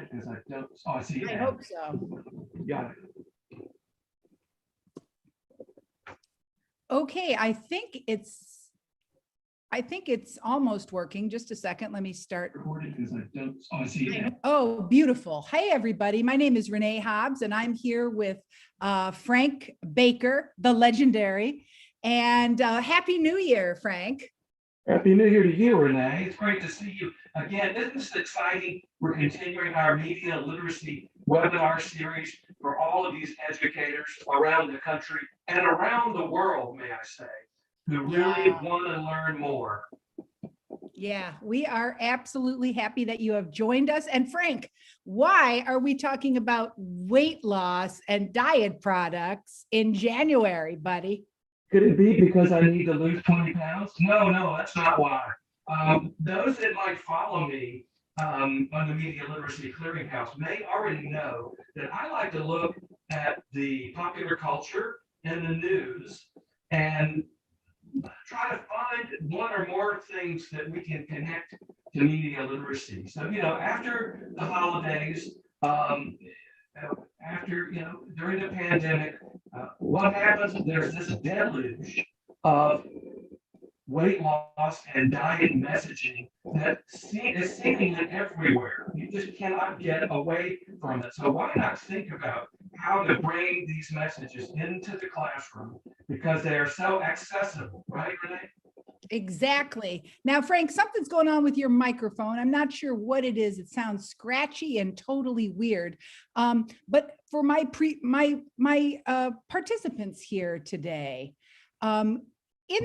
Record it because I don't. Oh, I see it I now. hope so. Got it. Okay, I think it's almost working. Just a second. Let me start. Record it because I don't. Oh, I see it now. Oh, beautiful. Hey, everybody. My name is Renee Hobbs, and I'm here with Frank Baker, the legendary. And Happy New Year, Frank. Happy New Year to you, Renee. It's great to see you again. Isn't this exciting? We're continuing our media literacy webinar series for all of these educators around the country and around the world, may I say, who really Yeah. want to learn more. Yeah, we are absolutely happy that you have joined us. And Frank, why are we talking about weight loss and diet products in January, buddy? Could it be because I need to lose 20 pounds? No, that's not why. Those that might follow me on the Media Literacy Clearinghouse may already know that I like to look at the popular culture and the news and try to find one or more things that we can connect to media literacy. So, after the holidays, during the pandemic, what happens? There's this deluge of weight loss and diet messaging that is seemingly everywhere. You just cannot get away from it. So why not think about how to bring these messages into the classroom because they are so accessible, right, Renee? Exactly. Now, Frank, something's going on with your microphone. I'm not sure what it is. It sounds scratchy and totally weird. But for my participants here today, in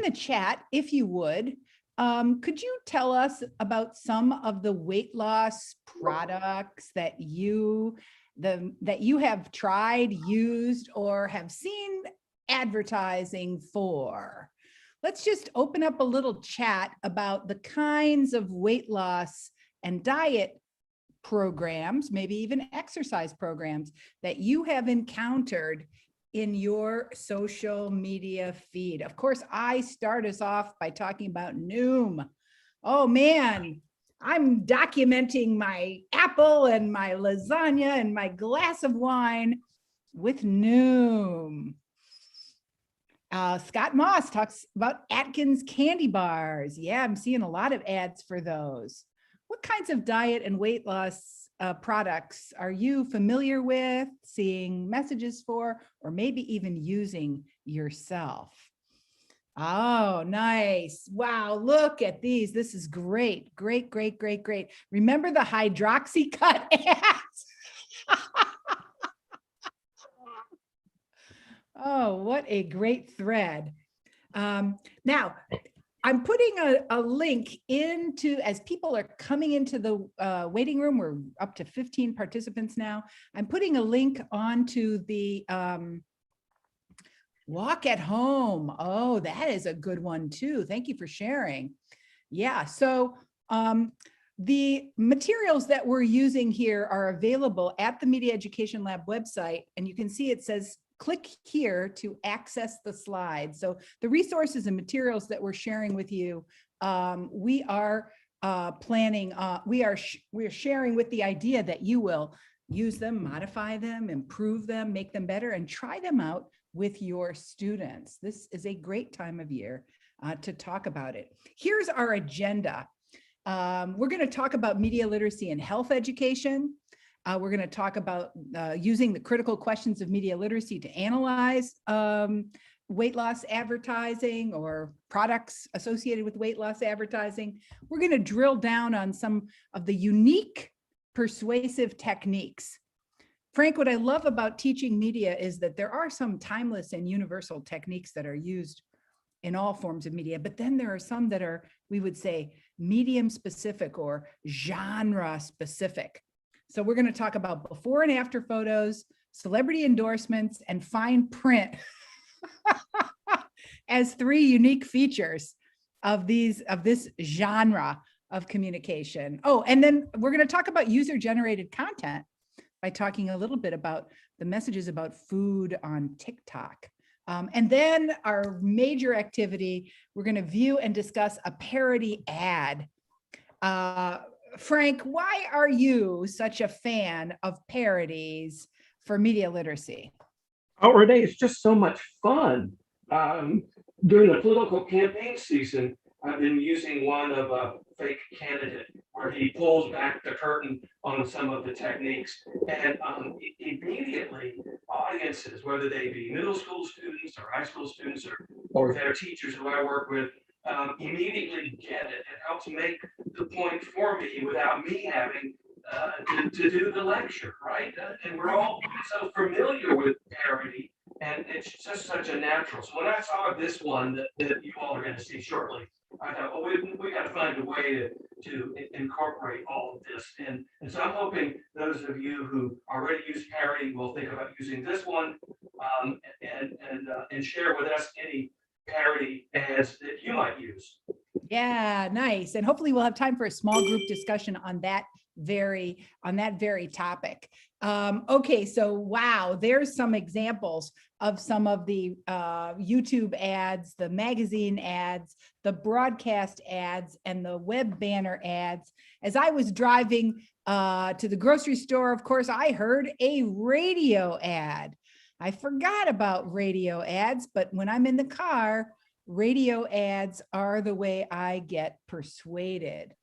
the chat, if you would, could you tell us about some of the weight loss products that you have tried, used, or have seen advertising for? Let's just open up a little chat about the kinds of weight loss and diet programs, maybe even exercise programs that you have encountered in your social media feed. Of course, I start us off by talking about Noom. Oh man, I'm documenting my apple and my lasagna and my glass of wine with Noom. Scott Moss talks about Atkins candy bars. Yeah, I'm seeing a lot of ads for those. What kinds of diet and weight loss products are you familiar with, seeing messages for, or maybe even using yourself? Oh, nice. Wow, look at these. This is great, great, great, great, great. Remember the Hydroxycut ads? Oh, what a great thread. Now, I'm putting a link into, as people are coming into the waiting room, we're up to 15 participants now. I'm putting a link onto the walk at home. Oh, that is a good one too. Thank you for sharing. Yeah, so the materials that we're using here are available at the Media Education Lab website, and you can see it says click here to access the slides. So the resources and materials that we're sharing with you, we are sharing with the idea that you will use them, modify them, improve them, make them better, and try them out with your students. This is a great time of year to talk about it. Here's our agenda. We're going to talk about media literacy and health education. We're going to talk about using the critical questions of media literacy to analyze weight loss advertising or products associated with weight loss advertising. We're going to drill down on some of the unique persuasive techniques. Frank, what I love about teaching media is that there are some timeless and universal techniques that are used in all forms of media, but then there are some that are, we would say, medium specific or genre specific. So we're going to talk about before and after photos, celebrity endorsements, and fine print as 3 unique features of this genre of communication. Oh, and then we're going to talk about user-generated content by talking a little bit about the messages about food on TikTok. And then our major activity, we're going to view and discuss a parody ad Frank, why are you such a fan of parodies for media literacy? Oh, Renee, it's just so much fun. Um, During the political campaign season, I've been using one of a fake candidate where he pulls back the curtain on some of the techniques. And immediately, audiences, whether they be middle school students or high school students or their teachers who I work with, immediately get it. It helps make the point for me without me having to do the lecture, right? And we're all so familiar with parody, and it's just such a natural. So when I saw this one that you all are going to see shortly, I thought, oh, we got to find a way to incorporate all of this. And so I'm hoping those of you who already use parody will think about using this one and share with us any parody ads that you might use. Yeah, nice. And hopefully we'll have time for a small group discussion on that very topic. Okay, so wow, there's some examples of some of the YouTube ads, the magazine ads, the broadcast ads, and the web banner ads. As I was driving to the grocery store, of course, I heard a radio ad. I forgot about radio ads, but when I'm in the car, radio ads are the way I get persuaded.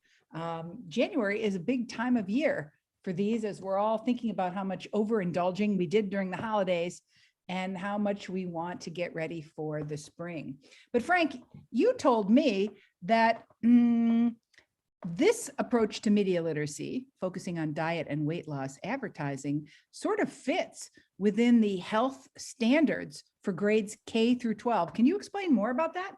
January is a big time of year for these, as we're all thinking about how much overindulging we did during the holidays and how much we want to get ready for the spring. But Frank, you told me that this approach to media literacy, focusing on diet and weight loss advertising, sort of fits within the health standards for grades K through 12. Can you explain more about that?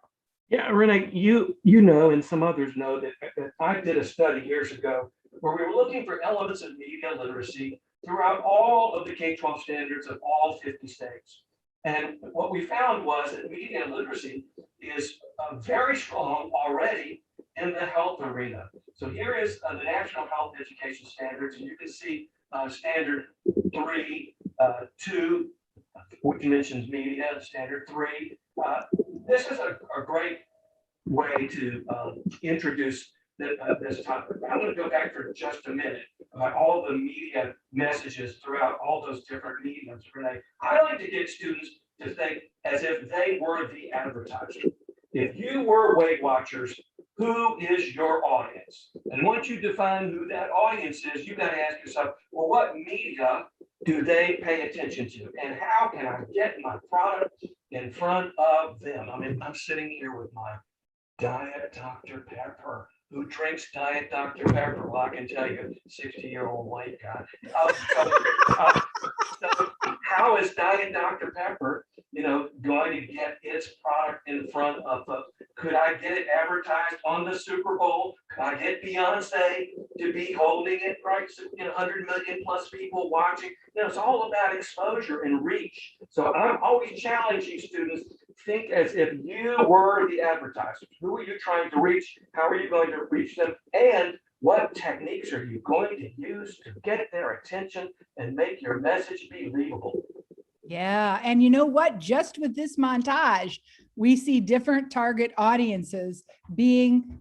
Yeah, Renee, you know, and some others know that I did a study years ago where we were looking for elements of media literacy throughout all of the K-12 standards of all 50 states. And what we found was that media literacy is very strong already in the health arena. So here is the National Health Education Standards, and you can see standard 3, 2, which mentions media, standard 3. This is a great way to introduce this topic. I'm going to go back for just a minute about all the media messages throughout all those different mediums. Renee, I like to get students to think as if they were the advertiser. If you were Weight Watchers, who is your audience? And once you define who that audience is, you got to ask yourself, well, what media do they pay attention to? And how can I get my product in front of them? I mean, I'm sitting here with my Diet Dr. Pepper. Who drinks Diet Dr. Pepper? Well, I can tell you, 60-year-old white guy. So how is Diet Dr. Pepper, going to get its product in front of folks? Could I get it advertised on the Super Bowl? Could I get Beyonce to be holding it, right? So, 100 million plus people watching. It's all about exposure and reach. So I'm always challenging students, think as if you were the advertisers. Who are you trying to reach? How are you going to reach them? And what techniques are you going to use to get their attention and make your message believable? Yeah. And you know what? Just with this montage, we see different target audiences being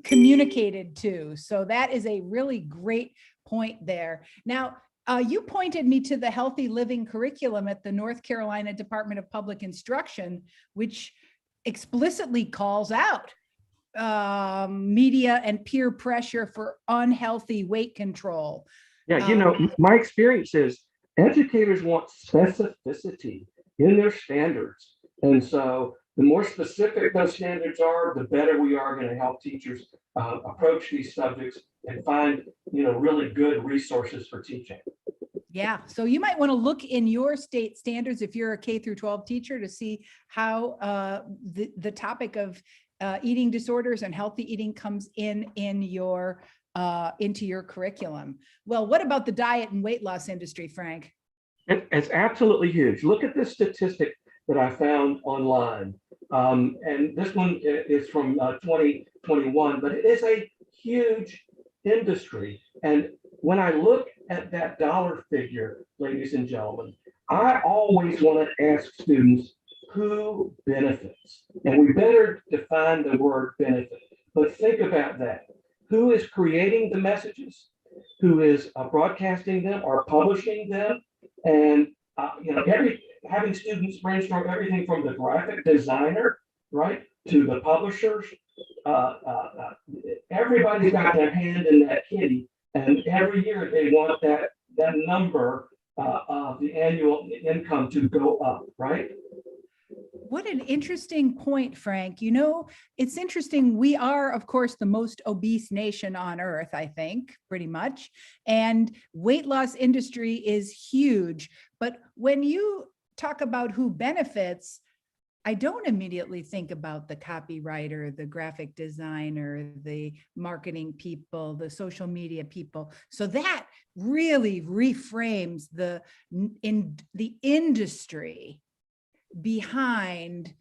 communicated to. So that is a really great point there. Now, you pointed me to the Healthy Living curriculum at the North Carolina Department of Public Instruction, which explicitly calls out media and peer pressure for unhealthy weight control. Yeah, my experience is educators want specificity in their standards. And so the more specific those standards are, the better we are going to help teachers approach these subjects and find, really good resources for teaching. Yeah, so you might want to look in your state standards if you're a K through 12 teacher to see how the topic of eating disorders and healthy eating comes in your into your curriculum. Well, what about the diet and weight loss industry, Frank? It's absolutely huge. Look at this statistic that I found online. And this one is from 2021, but it is a huge industry. And when I look at that dollar figure, ladies and gentlemen, I always want to ask students who benefits. And we better define the word benefit. But think about that. who is creating the messages, who is broadcasting them or publishing them, and having students brainstorm everything from the graphic designer, right, to the publishers. Everybody's got their hand in that kitty, and every year they want that number of the annual income to go up, right? What an interesting point, Frank. You know, it's interesting. We are, of course, the most obese nation on earth, I think, pretty much. And weight loss industry is huge. But when you talk about who benefits, I don't immediately think about the copywriter, the graphic designer, the marketing people, the social media people. So that really reframes the industry behind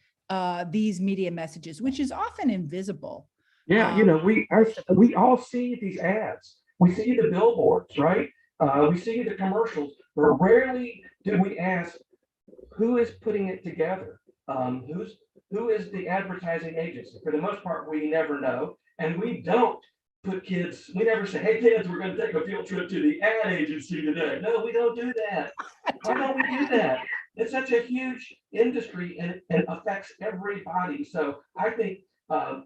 these media messages, which is often invisible. Yeah, we all see these ads. We see the billboards, right? We see the commercials, but rarely do we ask who is putting it together. Who is the advertising agency? For the most part, we never know, and we don't put kids. We never say, "Hey, kids, we're going to take a field trip to the ad agency today." No, we don't do that. Why don't we do that? It's such a huge industry, and it affects everybody. So I think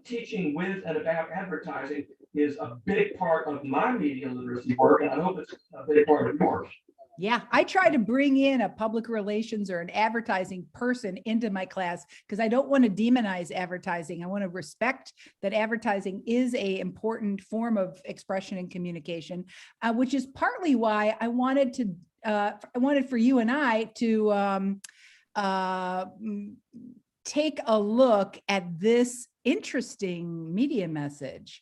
teaching with and about advertising is a big part of my media literacy work, and I hope it's a big part of yours. Yeah, I try to bring in a public relations or an advertising person into my class because I don't want to demonize advertising. I want to respect that advertising is an important form of expression and communication, which is partly why I wanted for you and I to take a look at this interesting media message.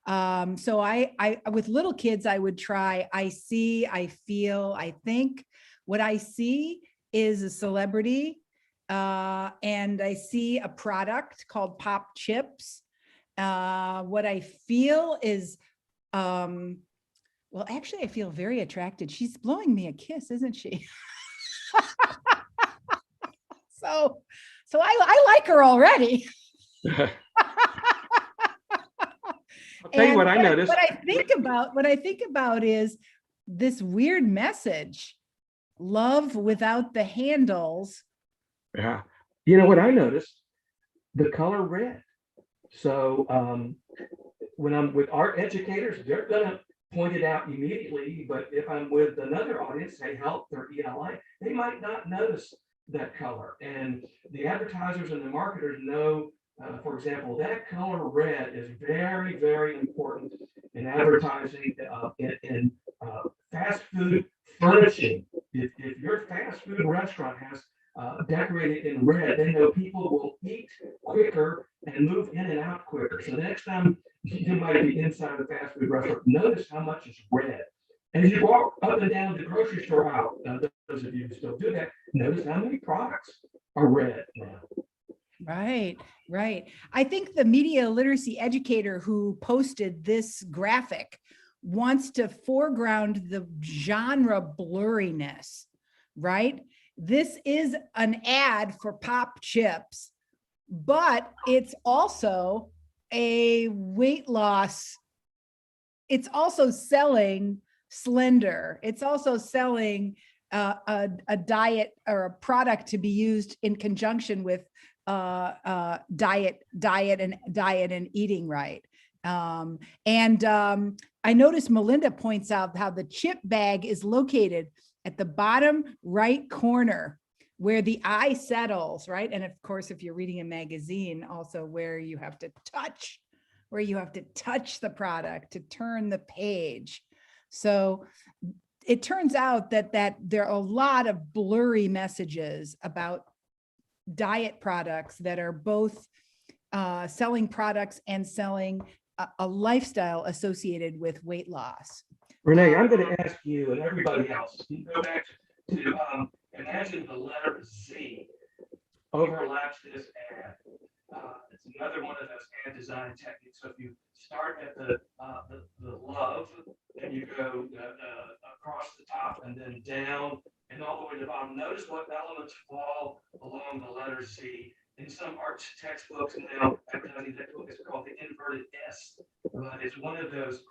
So I, with little kids, I would try, I see, I feel, I think. What I see is a celebrity, and I see a product called Pop Chips. What I feel is, well, actually, I feel very attracted. She's blowing me a kiss, isn't she? So I like her already. I'll tell you what I noticed. What I think about is this weird message: love without the handles. Yeah. You know what I noticed? The color red. So when I'm with art educators, they're gonna point it out immediately. But if I'm with another audience, say health or ELI, they might not notice that color. And the advertisers and the marketers know. For example, that color red is very, very important in advertising in fast food furnishing. If your fast food restaurant has decorated in red, they know people will eat quicker and move in and out quicker. So the next time you might be inside a fast food restaurant, notice how much is red. And as you walk up and down the grocery store aisle, those of you who still do that, notice how many products are red now. Right. I think the media literacy educator who posted this graphic wants to foreground the genre blurriness, right? This is an ad for Pop Chips, but it's also a weight loss. It's also selling Slender. It's also selling a diet or a product to be used in conjunction with diet and eating right. I noticed Melinda points out how the chip bag is located at the bottom right corner where the eye settles, right? And of course, if you're reading a magazine, also where you have to touch the product to turn the page. So it turns out that there are a lot of blurry messages about diet products that are both selling products and selling a lifestyle associated with weight loss. Renee, I'm going to ask you and everybody else, you go back to imagine the letter Z overlaps this ad. It's another one of those ad design techniques. So if you start at the love, and you go across the top and then down and all the way to the bottom, notice what elements fall along the letter Z. In some arts textbooks now, advertising textbook is called the inverted S. but it's one of those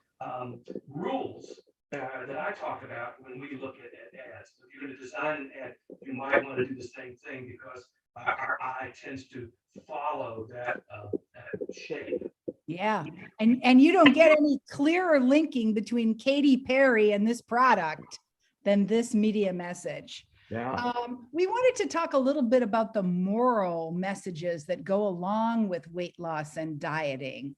rules that I talk about when we look at ads. If you're going to design an ad, you might want to do the same thing because our eye tends to follow that shape. Yeah, and you don't get any clearer linking between Katy Perry and this product than this media message. Yeah. We wanted to talk a little bit about the moral messages that go along with weight loss and dieting.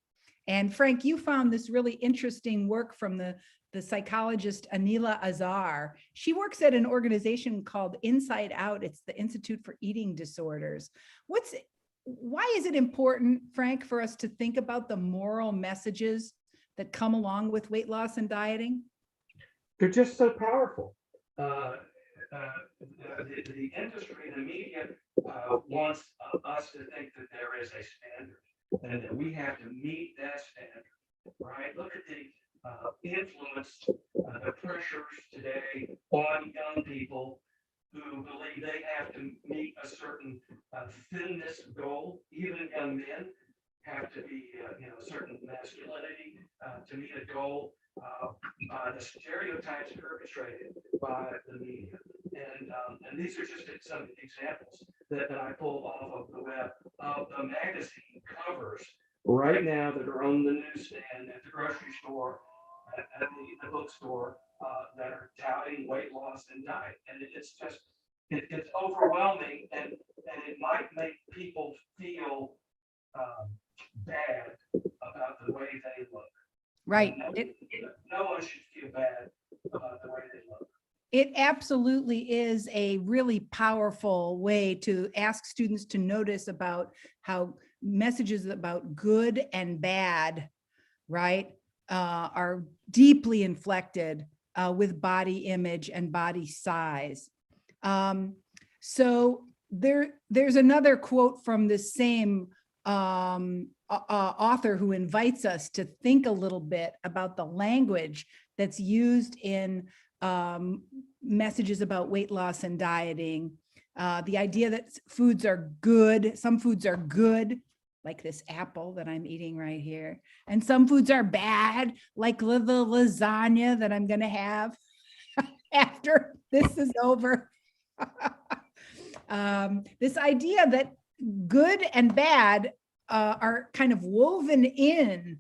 And Frank, you found this really interesting work from the psychologist Anila Azar. She works at an organization called Inside Out. It's the Institute for Eating Disorders. Why is it important, Frank, for us to think about the moral messages that come along with weight loss and dieting? They're just so powerful. The industry, the media wants us to think that there is a standard and that we have to meet that standard, right? Look at the influence, the pressures today on young people who believe they have to meet a certain thinness goal. Even young men have to be, a certain masculinity to meet a goal. The stereotypes perpetrated by the media, and these are just some examples that I pulled off of the web of the magazine covers right now that are on the newsstand at the grocery store, at the bookstore, that are touting weight loss and diet, and it's just it's overwhelming, and it might make people feel bad about the way they look. Right. No one should feel bad about the way they look. It absolutely is a really powerful way to ask students to notice about how messages about good and bad, right, are deeply inflected with body image and body size. So there's another quote from the same author who invites us to think a little bit about the language that's used in messages about weight loss and dieting. The idea that foods are good, some foods are good, like this apple that I'm eating right here, and some foods are bad, like the lasagna that I'm going to have after this is over. This idea that good and bad are kind of woven in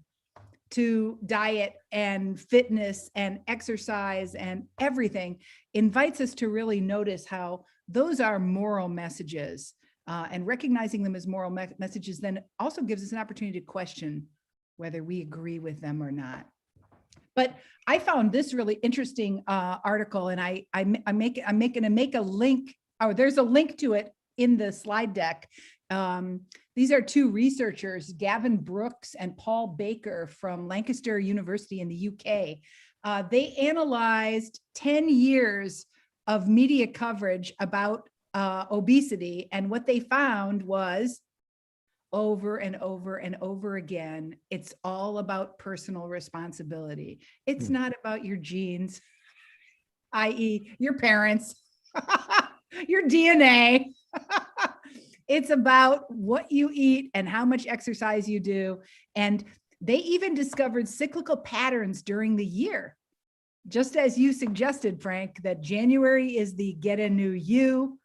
to diet and fitness and exercise and everything invites us to really notice how those are moral messages, and recognizing them as moral messages then also gives us an opportunity to question whether we agree with them or not. But I found this really interesting article, and I'm going to make a link. Oh, there's a link to it in the slide deck. These are two researchers, Gavin Brooks and Paul Baker from Lancaster University in the UK. They analyzed 10 years of media coverage about obesity, and what they found was over and over and over again, it's all about personal responsibility. It's not about your genes, i.e. your parents, your DNA. It's about what you eat and how much exercise you do. And they even discovered cyclical patterns during the year. Just as you suggested, Frank, that January is the get a new you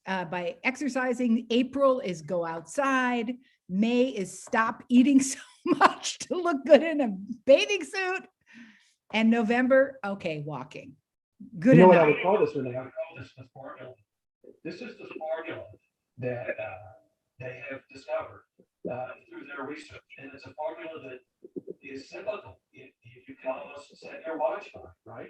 by exercising. April is go outside. May is stop eating so much to look good in a bathing suit. And November, okay, walking. Good enough. What I would call this, Renee? I would call this the formula. This is the formula that they have discovered through their research. And it's a formula that is cyclical. You can almost set your watch on, right?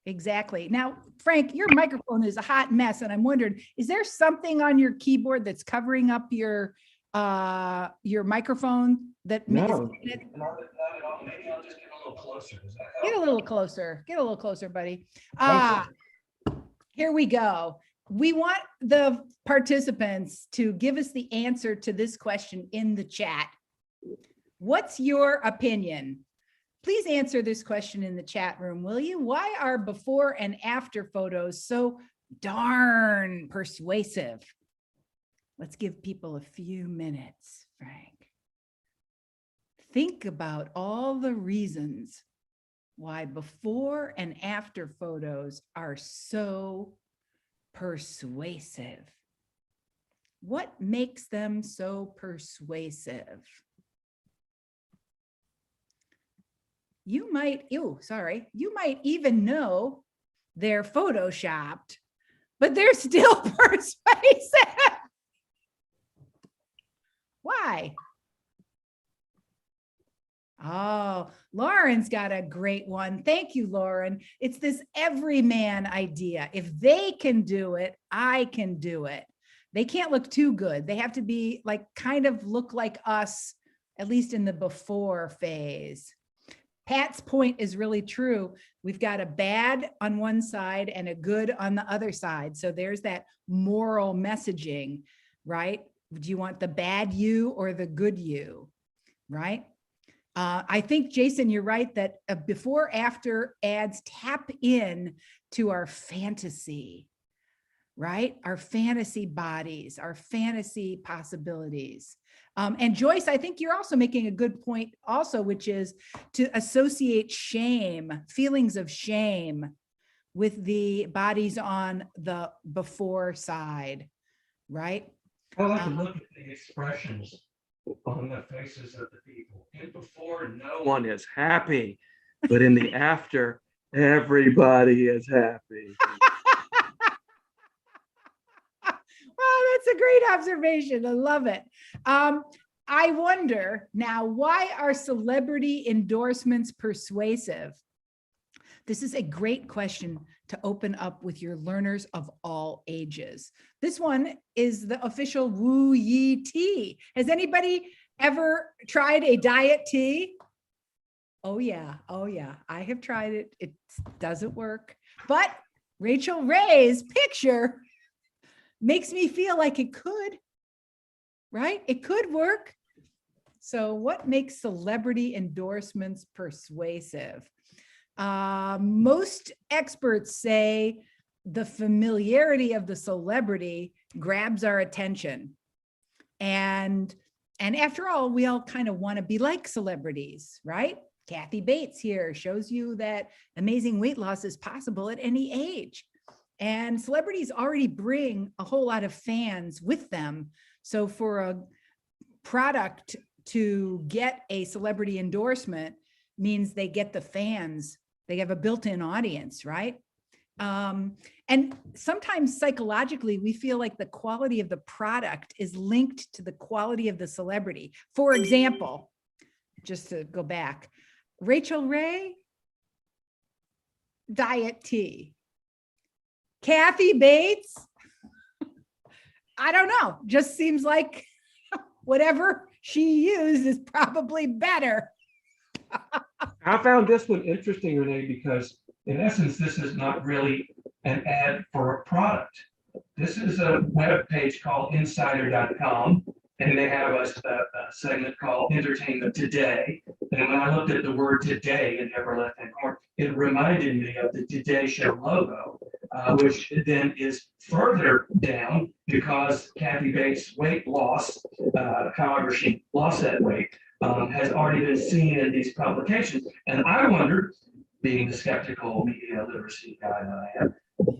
Exactly. Now, Frank, your microphone is a hot mess, and I'm wondering, is there something on your keyboard that's covering up your microphone? That no, not at all. Maybe I'll just get a little closer. Does that help? Get a little closer. Get a little closer, buddy. Here we go. We want the participants to give us the answer to this question in the chat. What's your opinion? Please answer this question in the chat room, will you? Why are before and after photos so darn persuasive? Let's give people a few minutes, Frank. think about all the reasons why before and after photos are so persuasive. What makes them so persuasive? You might even know they're photoshopped, but they're still persuasive. Why? Oh, Lauren's got a great one. Thank you, Lauren. It's this everyman idea. If they can do it, I can do it. They can't look too good. They have to be like, kind of look like us, at least in the before phase. Pat's point is really true. We've got a bad on one side and a good on the other side. So there's that moral messaging, right? Do you want the bad you or the good you, right? I think, Jason, you're right that before after ads tap in to our fantasy, right? Our fantasy bodies, our fantasy possibilities. And Joyce, I think you're also making a good point also, which is to associate shame, feelings of shame with the bodies on the before side, right? I like to look at the expressions on the faces of the people. In before, no one is happy, but in the after, everybody is happy. Wow, that's a great observation. I love it. I wonder now, why are celebrity endorsements persuasive? This is a great question to open up with your learners of all ages. This one is the official Wu Yi tea. Has anybody ever tried a diet tea? Oh yeah, I have tried it. It doesn't work, but Rachel Ray's picture makes me feel like it could, right? It could work. So what makes celebrity endorsements persuasive? Most experts say the familiarity of the celebrity grabs our attention. And after all, we all kind of want to be like celebrities, right? Kathy Bates here shows you that amazing weight loss is possible at any age. And celebrities already bring a whole lot of fans with them. So for a product to get a celebrity endorsement means they get the fans. They have a built-in audience, right? And sometimes psychologically, we feel like the quality of the product is linked to the quality of the celebrity. For example, just to go back, Rachel Ray, diet tea. Kathy Bates, I don't know, just seems like whatever she used is probably better. I found this one interesting, Renee, because in essence, this is not really an ad for a product. This is a web page called insider.com, and they have a segment called Entertainment Today. And when I looked at the word today in the upper left-hand corner, it reminded me of the Today Show logo, which then is further down because Kathy Bates' weight loss, however she lost that weight, has already been seen in these publications. And I wondered, being the skeptical media literacy guy that I am,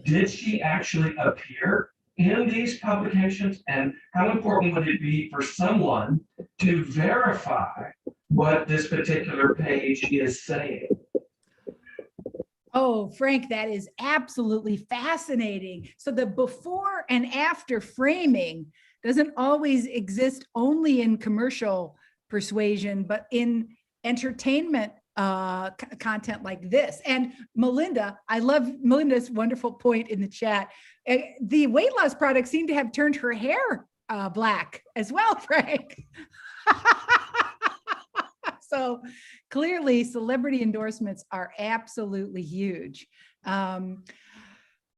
did she actually appear in these publications? And how important would it be for someone to verify what this particular page is saying? Oh, Frank, that is absolutely fascinating. So the before and after framing doesn't always exist only in commercial persuasion, but in entertainment content like this. And Melinda, I love Melinda's wonderful point in the chat. The weight loss products seem to have turned her hair black as well, Frank. So clearly celebrity endorsements are absolutely huge.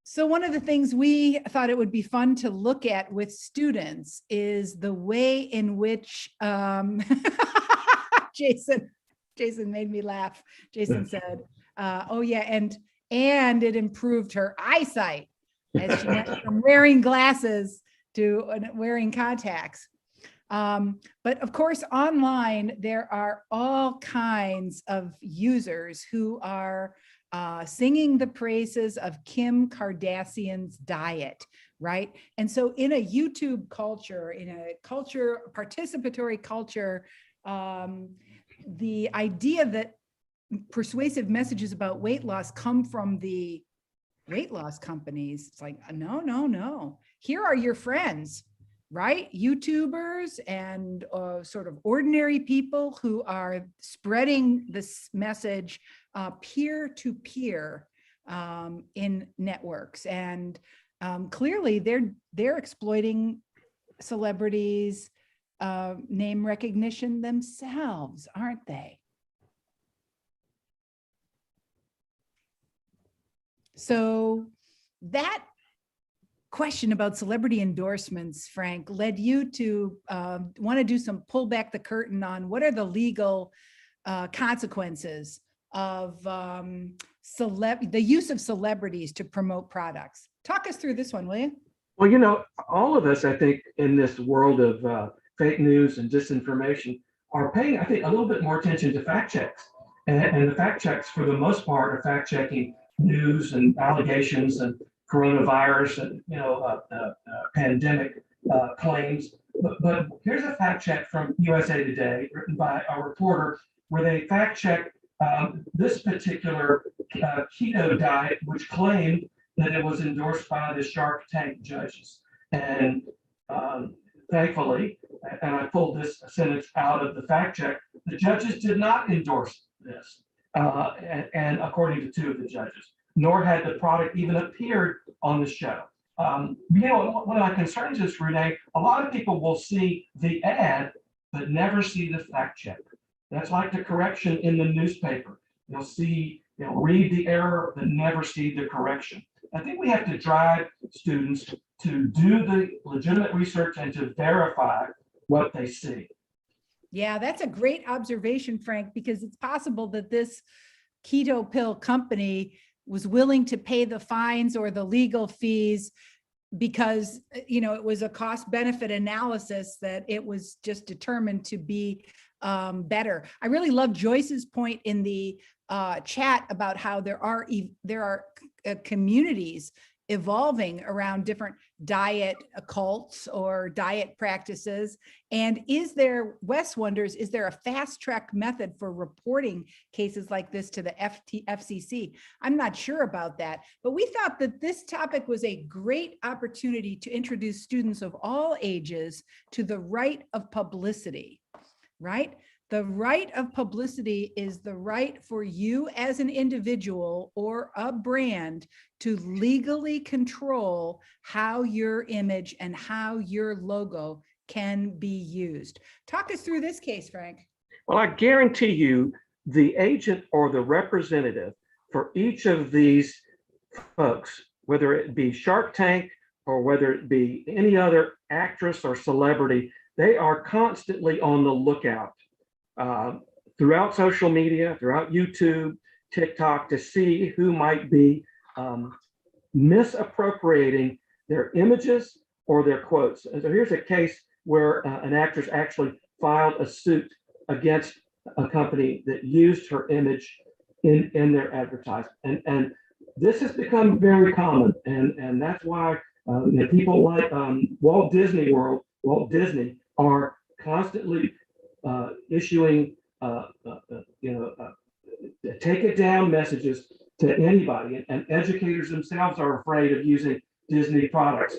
So one of the things we thought it would be fun to look at with students is the way in which, Jason made me laugh. Jason said, oh yeah, and it improved her eyesight as she went from wearing glasses to wearing contacts. But of course, online, there are all kinds of users who are singing the praises of Kim Kardashian's diet, right? And so in a YouTube culture, in a culture, participatory culture, the idea that persuasive messages about weight loss come from the weight loss companies, it's like, no, no, no. Here are your friends, right? YouTubers and sort of ordinary people who are spreading this message peer to peer in networks. And clearly they're exploiting celebrities' name recognition themselves, aren't they? So that question about celebrity endorsements, Frank, led you to want to do some pull back the curtain on what are the legal consequences of the use of celebrities to promote products. Talk us through this one, will you? Well, you know, all of us, I think, in this world of fake news and disinformation are paying, I think, a little bit more attention to fact checks. And the fact checks, for the most part, are fact checking news and allegations and coronavirus and, pandemic claims. But here's a fact check from USA Today, written by a reporter, where they fact check this particular keto diet, which claimed that it was endorsed by the Shark Tank judges. And thankfully, and I pulled this sentence out of the fact check, the judges did not endorse this, and according to two of the judges, nor had the product even appeared on the show. One of my concerns is, Renee, a lot of people will see the ad, but never see the fact check. That's like the correction in the newspaper. They'll see, read the error, but never see the correction. I think we have to drive students to do the legitimate research and to verify what they see. Yeah, that's a great observation, Frank, because it's possible that this keto pill company was willing to pay the fines or the legal fees because, it was a cost benefit analysis that it was just determined to be better. I really love Joyce's point in the chat about how there are communities evolving around different diet cults or diet practices. And Wes wonders, is there a fast track method for reporting cases like this to the FCC? I'm not sure about that, but we thought that this topic was a great opportunity to introduce students of all ages to the right of publicity, right? The right of publicity is the right for you as an individual or a brand to legally control how your image and how your logo can be used. Talk us through this case, Frank. Well, I guarantee you the agent or the representative for each of these folks, whether it be Shark Tank or whether it be any other actress or celebrity, they are constantly on the lookout throughout social media, throughout YouTube, TikTok, to see who might be misappropriating their images or their quotes. And so here's a case where an actress actually filed a suit against a company that used her image in their advertisement. And this has become very common. And that's why people like Walt Disney are constantly issuing take it down messages to anybody, and educators themselves are afraid of using Disney products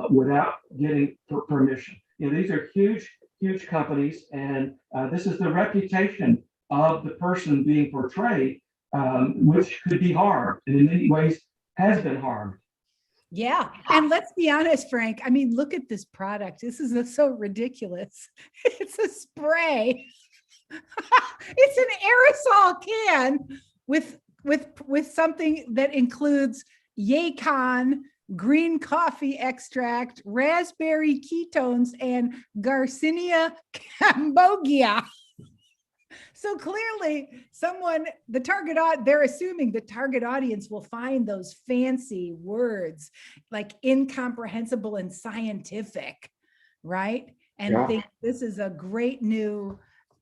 without getting permission. These are huge companies, and this is the reputation of the person being portrayed, which could be harmed, and in many ways has been harmed. Yeah. And let's be honest, Frank. I mean, look at this product. This is so ridiculous. It's a spray. It's an aerosol can with something that includes Yacon, green coffee extract, raspberry ketones, and Garcinia cambogia. So clearly they're assuming the target audience will find those fancy words like incomprehensible and scientific, right? and Yeah. think this is a great new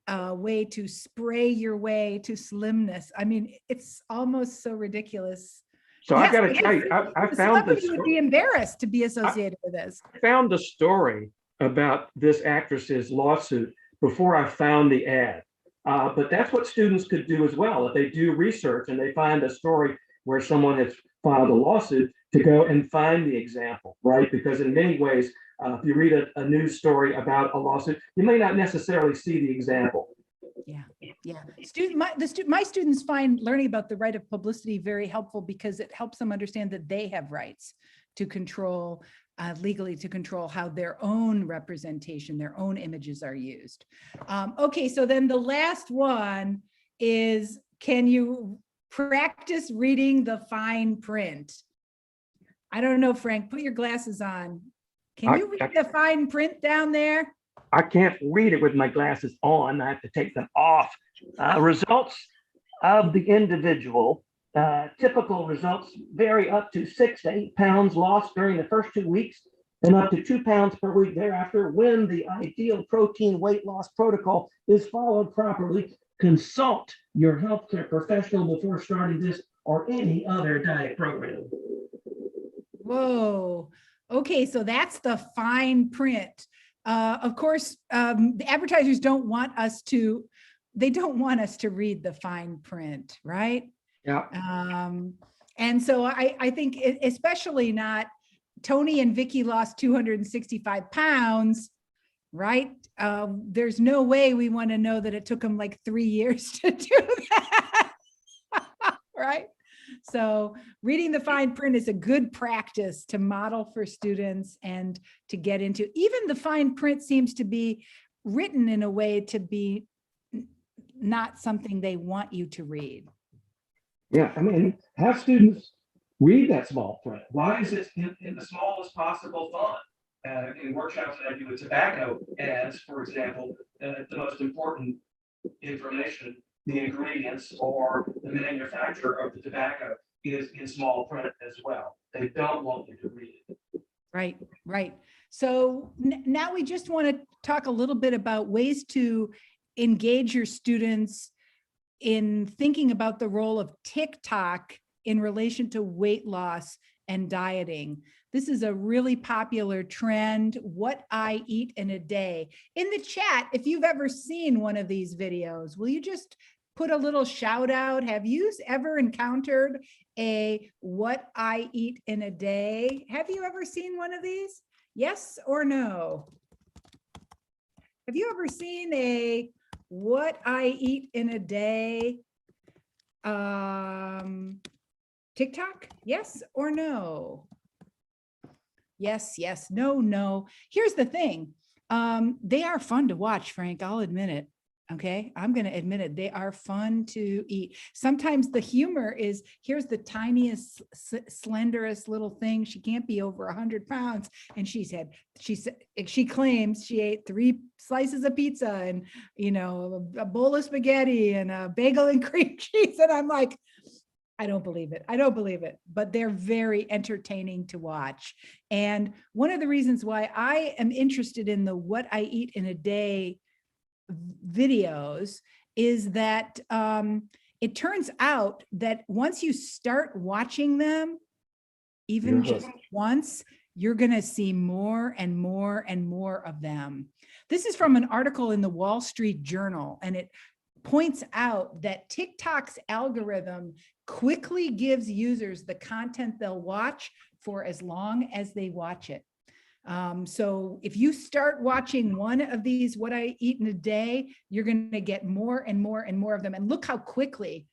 way to spray your way to slimness. I mean, it's almost so ridiculous. So I Yes, got to it tell is. you, I A found this. celebrity would be embarrassed to be associated with this. Found a story about this actress's lawsuit before I found the ad. But that's what students could do as well. If they do research and they find a story where someone has filed a lawsuit, to go and find the example, right? Because in many ways, if you read a news story about a lawsuit, you may not necessarily see the example. Yeah, yeah. My students find learning about the right of publicity very helpful because it helps them understand that they have rights to control, legally to control how their own representation, their own images are used. Okay, so then the last one is, can you practice reading the fine print? I don't know, Frank, put your glasses on. Can you read the fine print down there? I can't read it with my glasses on. I have to take them off. Results of the individual. Typical results vary up to 6 to 8 pounds lost during the first 2 weeks and up to 2 pounds per week thereafter when the ideal protein weight loss protocol is followed properly. Consult your healthcare professional before starting this or any other diet program. Whoa. Okay, so that's the fine print. Of course, the advertisers don't want us to, they don't want us to read the fine print, right? Yeah. And so I think especially not Tony and Vicky lost 265 pounds, right? There's no way we want to know that it took them like 3 years to do that, right? So reading the fine print is a good practice to model for students and to get into. Even the fine print seems to be written in a way to be not something they want you to read. Yeah, I mean, have students read that small print. Why is it in the smallest possible font? In workshops that I do with tobacco ads, for example, the most important information, the ingredients or the manufacturer of the tobacco is in small print as well. They don't want you to read it. Right, right. So now we just want to talk a little bit about ways to engage your students in thinking about the role of TikTok in relation to weight loss and dieting. This is a really popular trend, what I eat in a day. In the chat, if you've ever seen one of these videos, will you just put a little shout out? Have you ever encountered a what I eat in a day? Have you ever seen one of these? Yes or no? Have you ever seen a what I eat in a day TikTok? Yes or no? Yes, yes, no, no. Here's the thing. They are fun to watch, Frank. I'll admit it. Okay, I'm going to admit it. They are fun to eat. Sometimes the humor is, here's the tiniest, slenderest little thing. She can't be over 100 pounds. And she claims she ate 3 slices of pizza and, you know, a bowl of spaghetti and a bagel and cream cheese. And I'm like, I don't believe it. I don't believe it, but they're very entertaining to watch. And one of the reasons why I am interested in the what I eat in a day videos is that it turns out that once you start watching them, even just once, you're going to see more and more and more of them. This is from an article in the Wall Street Journal, and it points out that TikTok's algorithm quickly gives users the content they'll watch for as long as they watch it. So if you start watching one of these, what I eat in a day, you're going to get more and more and more of them. And look how quickly,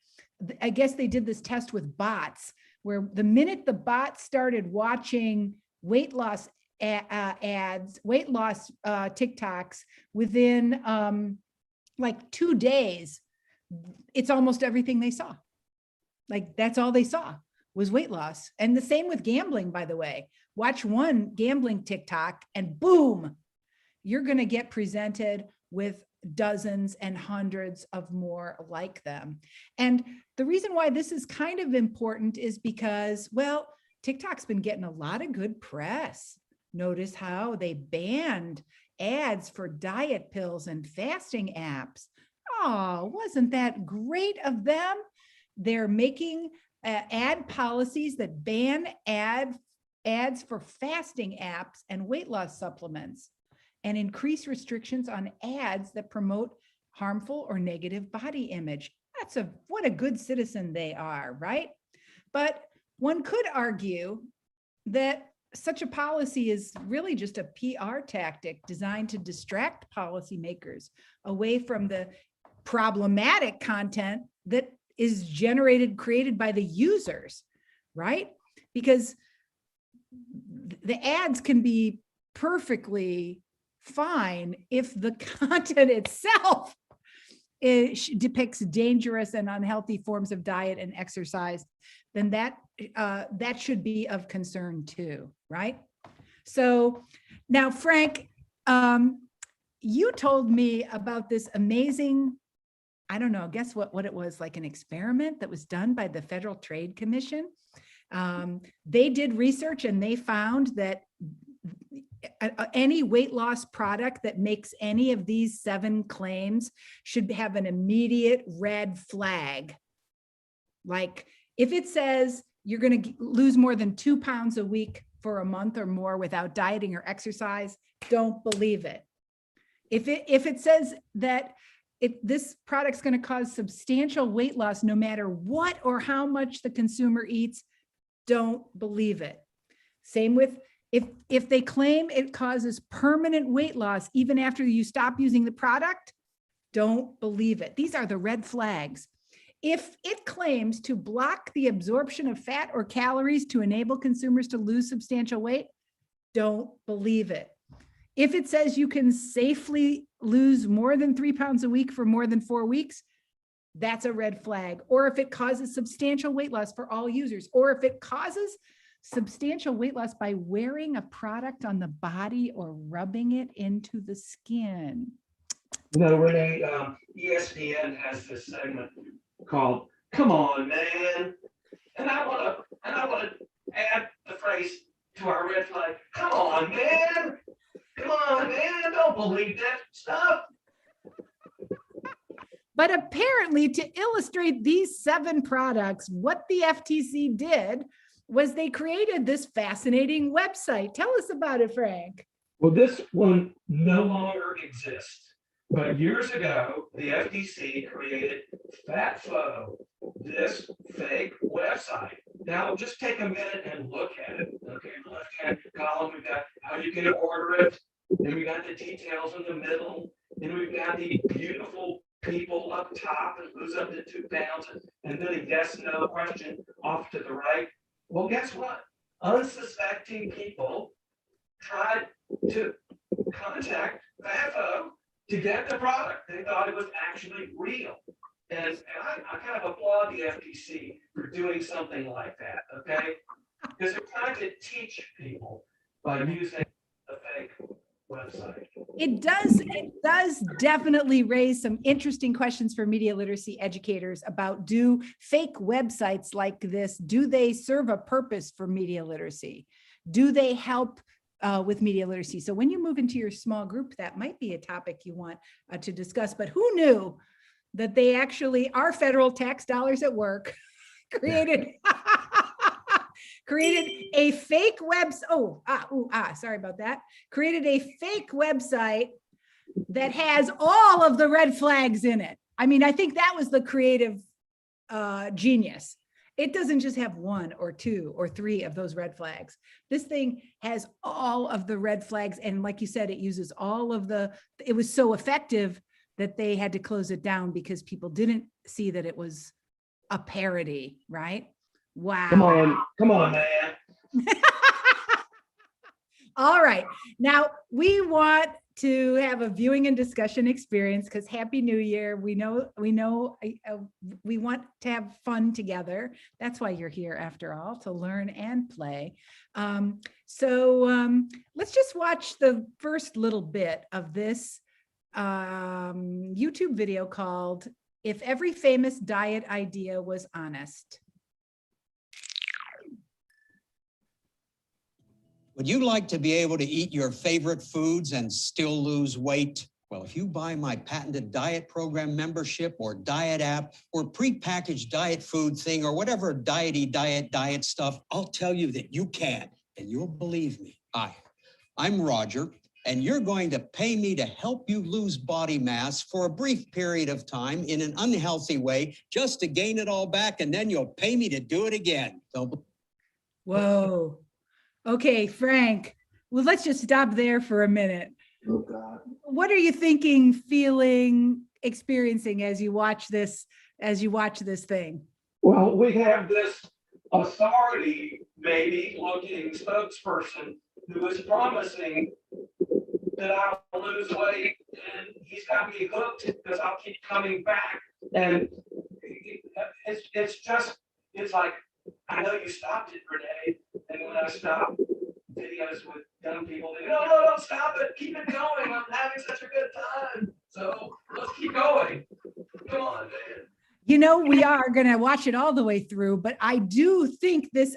I guess they did this test with bots, where the minute the bot started watching weight loss ads, weight loss TikToks, within like 2 days, it's almost everything they saw. Like that's all they saw was weight loss. And the same with gambling, by the way. Watch one gambling TikTok and boom, you're going to get presented with dozens and hundreds of more like them. And the reason why this is kind of important is because, well, TikTok's been getting a lot of good press. Notice how they banned ads for diet pills and fasting apps. Oh, wasn't that great of them? They're making ad policies that ban ads for fasting apps and weight loss supplements, and increase restrictions on ads that promote harmful or negative body image. What a good citizen they are, right? But one could argue that such a policy is really just a PR tactic designed to distract policymakers away from the problematic content that is created by the users, right? Because the ads can be perfectly fine if the content itself depicts dangerous and unhealthy forms of diet and exercise, then that should be of concern too, right? So now, Frank, you told me about this amazing, I don't know, guess what it was, like an experiment that was done by the Federal Trade Commission. They did research and they found that any weight loss product that makes any of these 7 claims should have an immediate red flag. Like if it says you're going to lose more than 2 pounds a week for a month or more without dieting or exercise, don't believe it. If it says that this product's going to cause substantial weight loss no matter what or how much the consumer eats, don't believe it. Same with if they claim it causes permanent weight loss even after you stop using the product, don't believe it. These are the red flags. If it claims to block the absorption of fat or calories to enable consumers to lose substantial weight, don't believe it. If it says you can safely lose more than 3 pounds a week for more than 4 weeks, that's a red flag. Or if it causes substantial weight loss for all users, or if it causes substantial weight loss by wearing a product on the body or rubbing it into the skin. No, Renee, ESPN has this segment called "Come On, Man," and I want to add the phrase to our red flag. Come on, man! Come on, man! Don't believe that stuff. But apparently, to illustrate these 7 products, what the FTC did was they created this fascinating website. Tell us about it, Frank. Well, this one no longer exists. But years ago, the FTC created FatFo, this fake website. Now, just take a minute and look at it. Okay, in the left-hand column, we've got how you can order it. Then we got the details in the middle. Then we've got the beautiful people up top and lose up to 2 pounds. And then a yes/no question off to the right. Well, guess what? Unsuspecting people tried to contact FatFo to get the product. They thought it was actually real. And I kind of applaud the FTC for doing something like that, okay? Because they're trying to teach people by using a fake website. It does definitely raise some interesting questions for media literacy educators about, do fake websites like this, do they serve a purpose for media literacy? Do they help with media literacy? So when you move into your small group, that might be a topic you want to discuss. But who knew that they actually, our federal tax dollars at work, created a fake sorry about that. Created a fake website that has all of the red flags in it. I mean, I think that was the creative genius. It doesn't just have 1 or 2 or 3 of those red flags. This thing has all of the red flags. And like you said, it uses all of it was so effective that they had to close it down because people didn't see that it was a parody, right? Wow. Come on, man. All right. Now we want to have a viewing and discussion experience because Happy New Year. We know we want to have fun together. That's why you're here after all, to learn and play. So let's just watch the first little bit of this YouTube video called "If Every Famous Diet Idea Was Honest." Would you like to be able to eat your favorite foods and still lose weight? Well, if you buy my patented diet program membership or diet app or prepackaged diet food thing or whatever diety diet stuff, I'll tell you that you can, and you'll believe me. I'm Roger, and you're going to pay me to help you lose body mass for a brief period of time in an unhealthy way just to gain it all back, and then you'll pay me to do it again. Whoa. Okay, Frank. Well, let's just stop there for a minute. Oh, God. What are you thinking, feeling, experiencing as you watch this thing? Well, we have this authority, maybe looking spokesperson who is promising that I'll lose weight, and he's got me hooked because I'll keep coming back. And it's like, I know you stopped it, Renee. And when I stop videos with young people, they go, no, don't stop it. Keep it going. I'm having such a good time. So let's keep going. Come on, man. You know, we are going to watch it all the way through, but I do think this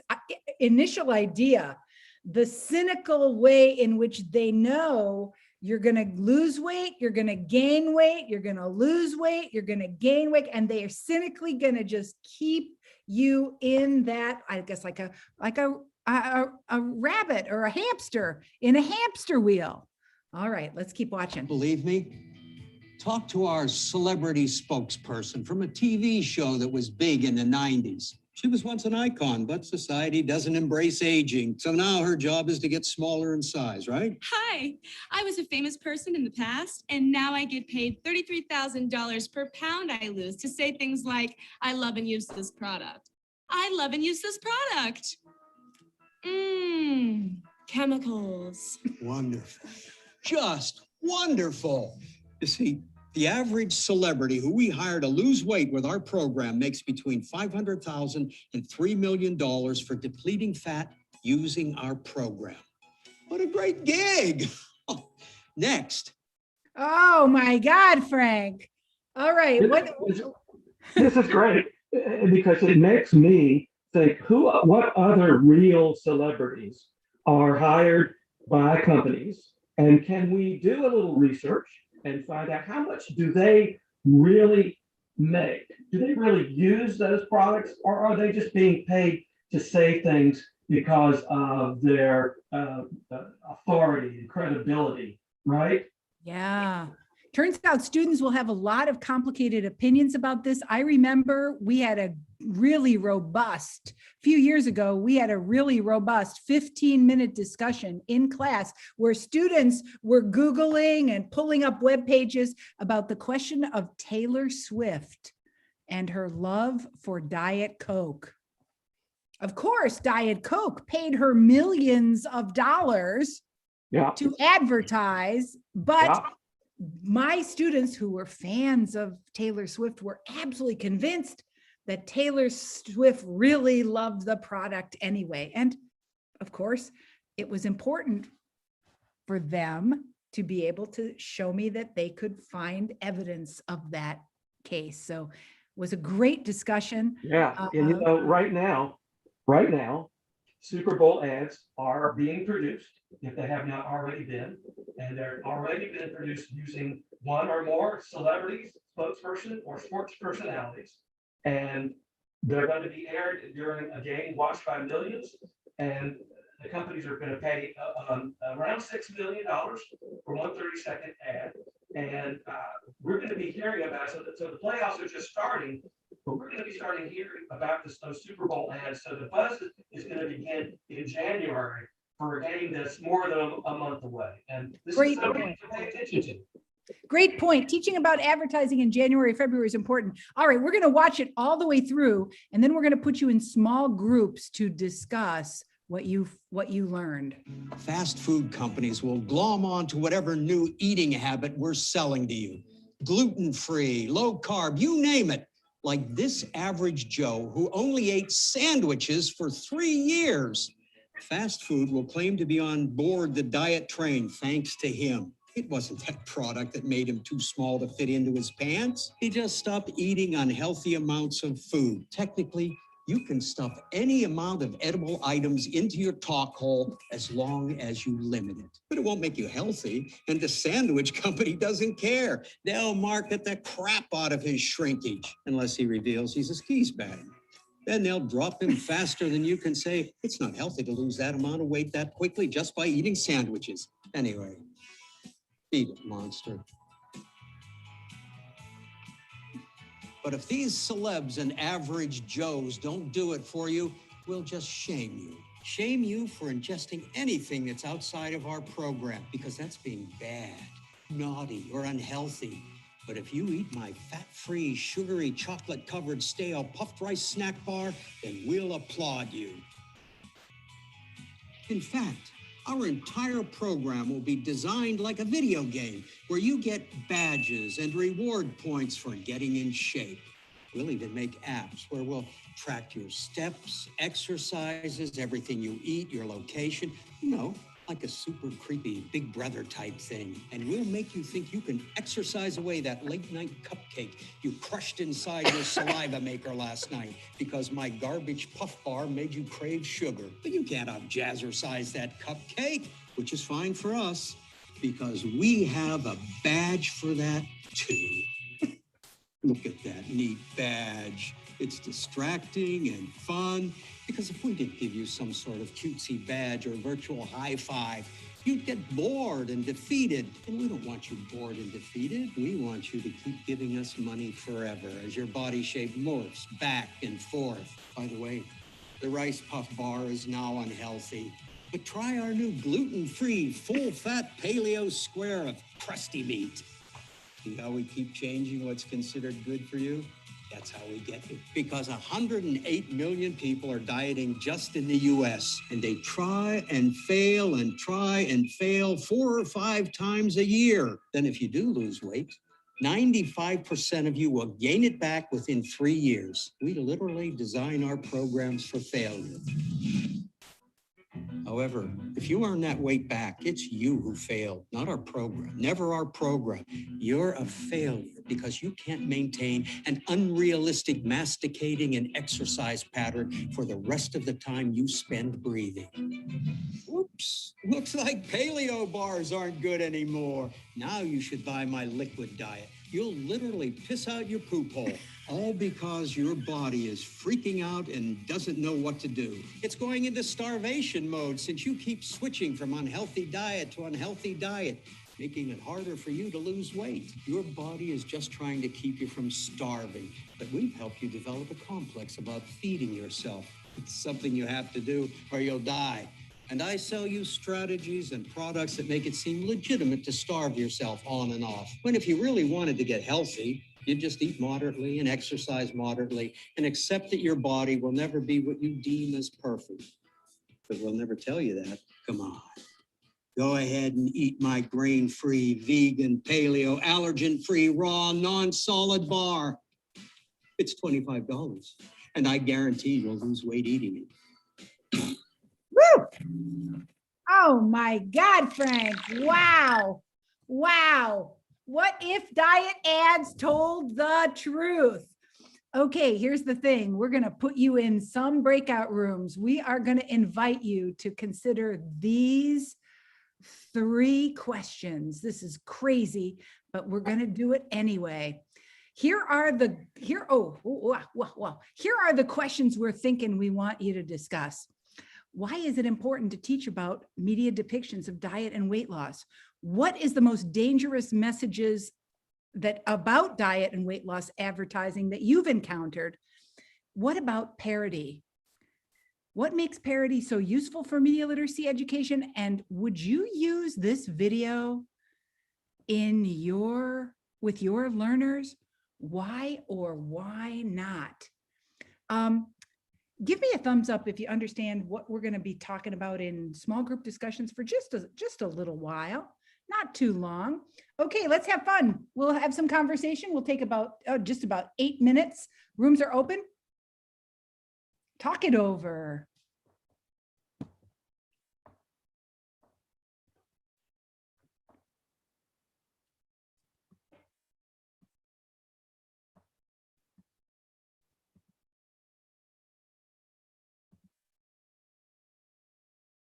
initial idea, the cynical way in which they know you're going to lose weight, you're going to gain weight, you're going to lose weight, you're going to gain weight, and they are cynically going to just keep you in that, I guess, like a rabbit or a hamster in a hamster wheel. All right, let's keep watching. Believe me? Talk to our celebrity spokesperson from a TV show that was big in the 90s. She was once an icon, but society doesn't embrace aging. So now her job is to get smaller in size, right? Hi, I was a famous person in the past, and now I get paid $33,000 per pound I lose to say things like, I love and use this product. I love and use this product. Chemicals. Wonderful. Just wonderful. You see, the average celebrity who we hire to lose weight with our program makes between $500,000 and $3 million for depleting fat using our program. What a great gig. Next. Oh my God, Frank. All right. This is great because it makes me think what other real celebrities are hired by companies, and can we do a little research and find out how much do they really make? Do they really use those products, or are they just being paid to say things because of their authority and credibility, right? Yeah. Turns out students will have a lot of complicated opinions about this. I remember we had a few years ago, we had a really robust 15-minute discussion in class where students were Googling and pulling up web pages about the question of Taylor Swift and her love for Diet Coke. Of course, Diet Coke paid her millions of dollars to advertise, but my students who were fans of Taylor Swift were absolutely convinced that Taylor Swift really loved the product anyway. And of course, it was important for them to be able to show me that they could find evidence of that case. So it was a great discussion. Yeah, and you know, right now, Super Bowl ads are being produced, if they have not already been, and they're already been produced using one or more celebrities, spokesperson, or sports personalities. And they're going to be aired during a game watched by millions. And the companies are going to pay around $6 million for one 30-second ad. And we're going to be hearing about it. So the playoffs are just starting, but we're going to be starting hearing about those Super Bowl ads. So the buzz is going to begin in January for a game that's more than a month away. And this is something to pay attention to. Great point. Teaching about advertising in January, February is important. All right, we're going to watch it all the way through, and then we're going to put you in small groups to discuss what you learned. Fast food companies will glom on to whatever new eating habit we're selling to you. Gluten-free, low carb, you name it. Like this average Joe who only ate sandwiches for 3 years. Fast food will claim to be on board the diet train thanks to him. It wasn't that product that made him too small to fit into his pants. He just stopped eating unhealthy amounts of food. Technically, You can stuff any amount of edible items into your talk hole as long as you limit it. But it won't make you healthy, and the sandwich company doesn't care. They'll market the crap out of his shrinkage, unless he reveals he's a skis bag. Then they'll drop him faster than you can say, it's not healthy to lose that amount of weight that quickly just by eating sandwiches. Anyway, eat it, monster. But if these celebs and average Joes don't do it for you, we'll just shame you. Shame you for ingesting anything that's outside of our program, because that's being bad, naughty, or unhealthy. But if you eat my fat-free, sugary, chocolate-covered, stale puffed rice snack bar, then we'll applaud you. In fact, our entire program will be designed like a video game where you get badges and reward points for getting in shape. We'll even make apps where we'll track your steps, exercises, everything you eat, your location, you know, like a super creepy Big Brother type thing. And we'll make you think you can exercise away that late night cupcake you crushed inside your saliva maker last night because my garbage puff bar made you crave sugar. But you can't out-jazzercise that cupcake, which is fine for us because we have a badge for that too. Look at that neat badge. It's distracting and fun, because if we did give you some sort of cutesy badge or virtual high five, you'd get bored and defeated. And we don't want you bored and defeated. We want you to keep giving us money forever as your body shape morphs back and forth. By the way, the Rice Puff Bar is now unhealthy. But try our new gluten-free, full-fat paleo square of crusty meat. See how we keep changing what's considered good for you? That's how we get it. Because 108 million people are dieting just in the US, and they try and fail and try and fail 4 or 5 times a year. Then if you do lose weight, 95% of you will gain it back within 3 years. We literally design our programs for failure. However, if you earn that weight back, it's you who failed, not our program, never our program. You're a failure because you can't maintain an unrealistic masticating and exercise pattern for the rest of the time you spend breathing. Whoops, looks like paleo bars aren't good anymore. Now you should buy my liquid diet. You'll literally piss out your poop hole, all because your body is freaking out and doesn't know what to do. It's going into starvation mode since you keep switching from unhealthy diet to unhealthy diet, making it harder for you to lose weight. Your body is just trying to keep you from starving, but we've helped you develop a complex about feeding yourself. It's something you have to do or you'll die. And I sell you strategies and products that make it seem legitimate to starve yourself on and off. When if you really wanted to get healthy, you'd just eat moderately and exercise moderately and accept that your body will never be what you deem as perfect. But we'll never tell you that. Come on. Go ahead and eat my grain-free, vegan, paleo, allergen-free, raw, non-solid bar. It's $25, and I guarantee you'll lose weight eating it. Woo! Oh my God, Frank. Wow. Wow. What if diet ads told the truth? Okay, here's the thing. We're going to put you in some breakout rooms. We are going to invite you to consider these 3 questions. This is crazy, but we're going to do it anyway. Here are the questions we're thinking we want you to discuss. Why is it important to teach about media depictions of diet and weight loss? What is the most dangerous messages that about diet and weight loss advertising that you've encountered? What about parody? What makes parody so useful for media literacy education? And would you use this video with your learners? Why or why not? Give me a thumbs up if you understand what we're going to be talking about in small group discussions for just a little while, not too long. Okay, let's have fun. We'll have some conversation. We'll take just about 8 minutes. Rooms are open. Talk it over.